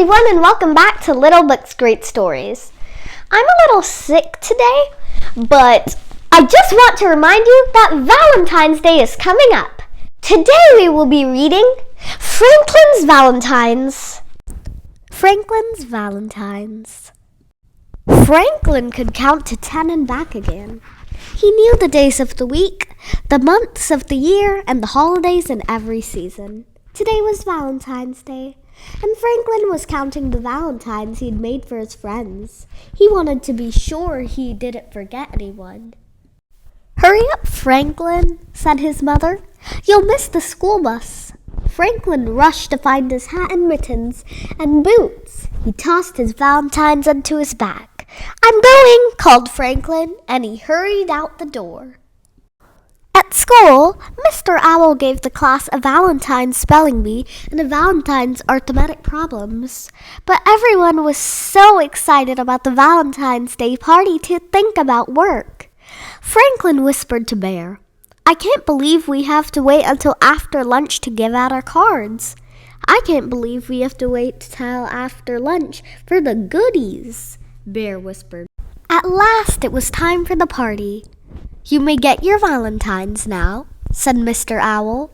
everyone, and welcome back to Little Books Great Stories. I'm a little sick today, but I just want to remind you that Valentine's Day is coming up. Today we will be reading Franklin's Valentines. Franklin's Valentines. Franklin could count to 10 and back again. He knew the days of the week, the months of the year, and the holidays in every season. Today was Valentine's Day, and Franklin was counting the valentines he'd made for his friends. He wanted to be sure he didn't forget anyone. "Hurry up, Franklin," said his mother. "You'll miss the school bus." Franklin rushed to find his hat and mittens and boots. He tossed his valentines into his bag. "I'm going," called Franklin, and he hurried out the door. At school, Mr. Owl gave the class a Valentine's spelling bee and a Valentine's arithmetic problems. But everyone was so excited about the Valentine's Day party to think about work. Franklin whispered to Bear, "I can't believe we have to wait until after lunch to give out our cards. I can't believe we have to wait till after lunch for the goodies," Bear whispered. At last it was time for the party. "You may get your valentines now," said Mr. Owl.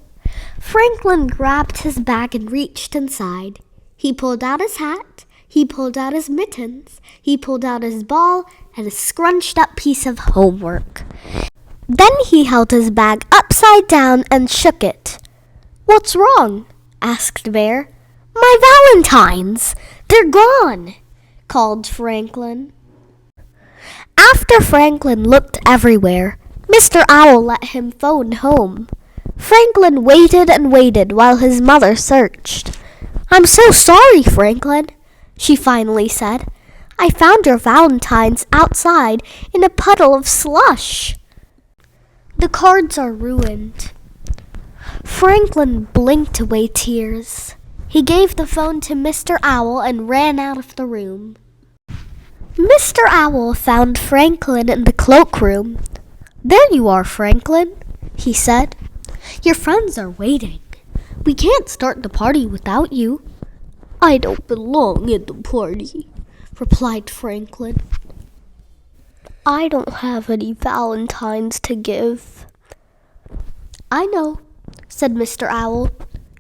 Franklin grabbed his bag and reached inside. He pulled out his hat, he pulled out his mittens, he pulled out his ball and a scrunched up piece of homework. Then he held his bag upside down and shook it. "What's wrong?" asked Bear. "My valentines! They're gone!" called Franklin. After Franklin looked everywhere, Mr. Owl let him phone home. Franklin waited and waited while his mother searched. "I'm so sorry, Franklin," she finally said. "I found your valentines outside in a puddle of slush. The cards are ruined." Franklin blinked away tears. He gave the phone to Mr. Owl and ran out of the room. Mr. Owl found Franklin in the cloakroom. "There you are, Franklin," he said. "Your friends are waiting. We can't start the party without you." "I don't belong in the party," replied Franklin. "I don't have any valentines to give." "I know," said Mr. Owl.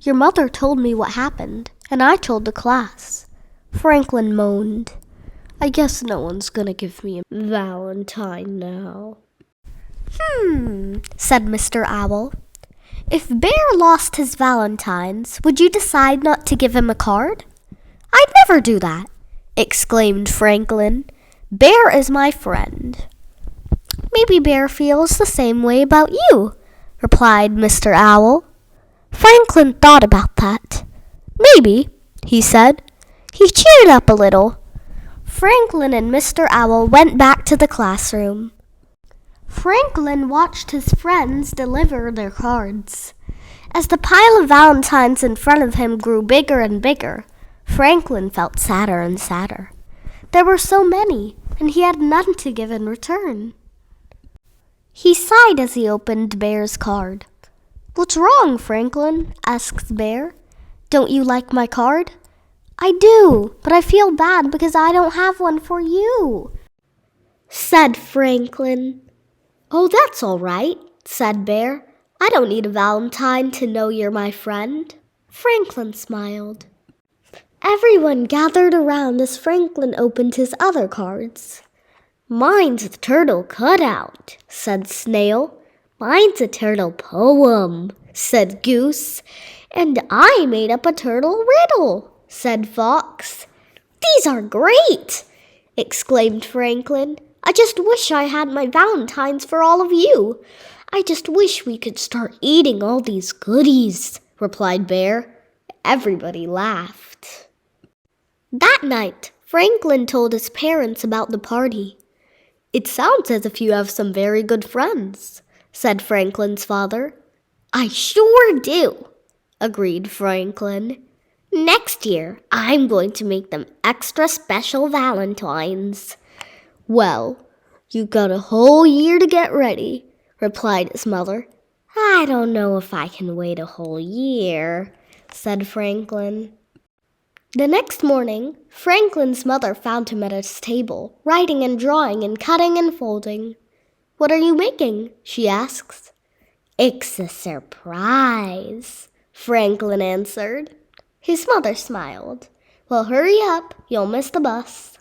"Your mother told me what happened, and I told the class." Franklin moaned. "I guess no one's gonna give me a valentine now." Said Mr. Owl. "If Bear lost his valentines, would you decide not to give him a card?" "I'd never do that," exclaimed Franklin. "Bear is my friend." "Maybe Bear feels the same way about you," replied Mr. Owl. Franklin thought about that. "Maybe," he said. He cheered up a little. Franklin and Mr. Owl went back to the classroom. Franklin watched his friends deliver their cards. As the pile of valentines in front of him grew bigger and bigger, Franklin felt sadder and sadder. There were so many, and he had none to give in return. He sighed as he opened Bear's card. "What's wrong, Franklin?" asked Bear. "Don't you like my card?" "I do, but I feel bad because I don't have one for you," said Franklin. "Oh, that's all right," said Bear. "I don't need a valentine to know you're my friend." Franklin smiled. Everyone gathered around as Franklin opened his other cards. "Mine's a turtle cutout," said Snail. "Mine's a turtle poem," said Goose. "And I made up a turtle riddle," said Fox. "These are great!" exclaimed Franklin. "I just wish I had my valentines for all of you. I just wish we could start eating all these goodies," replied Bear. Everybody laughed. That night, Franklin told his parents about the party. "It sounds as if you have some very good friends," said Franklin's father. "I sure do," agreed Franklin. "Next year, I'm going to make them extra special valentines." "Well, you've got a whole year to get ready," replied his mother. "I don't know if I can wait a whole year," said Franklin. The next morning, Franklin's mother found him at his table, writing and drawing and cutting and folding. "What are you making?" she asked. "It's a surprise," Franklin answered. His mother smiled. "Well, hurry up, you'll miss the bus."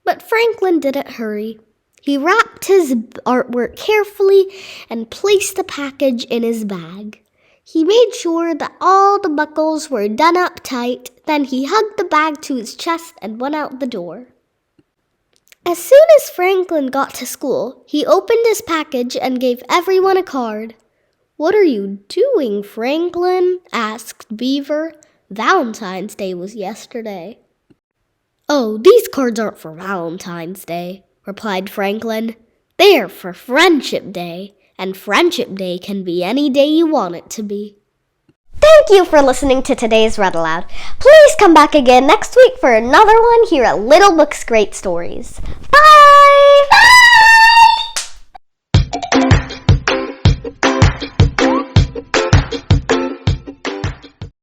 But Franklin didn't hurry. He wrapped his artwork carefully and placed the package in his bag. He made sure that all the buckles were done up tight. Then he hugged the bag to his chest and went out the door. As soon as Franklin got to school, he opened his package and gave everyone a card. "What are you doing, Franklin?" asked Beaver. "Valentine's Day was yesterday." "Oh, these cards aren't for Valentine's Day," replied Franklin. "They're for Friendship Day, and Friendship Day can be any day you want it to be." Thank you for listening to today's Read-Aloud. Please come back again next week for another one here at Little Books Great Stories. Bye!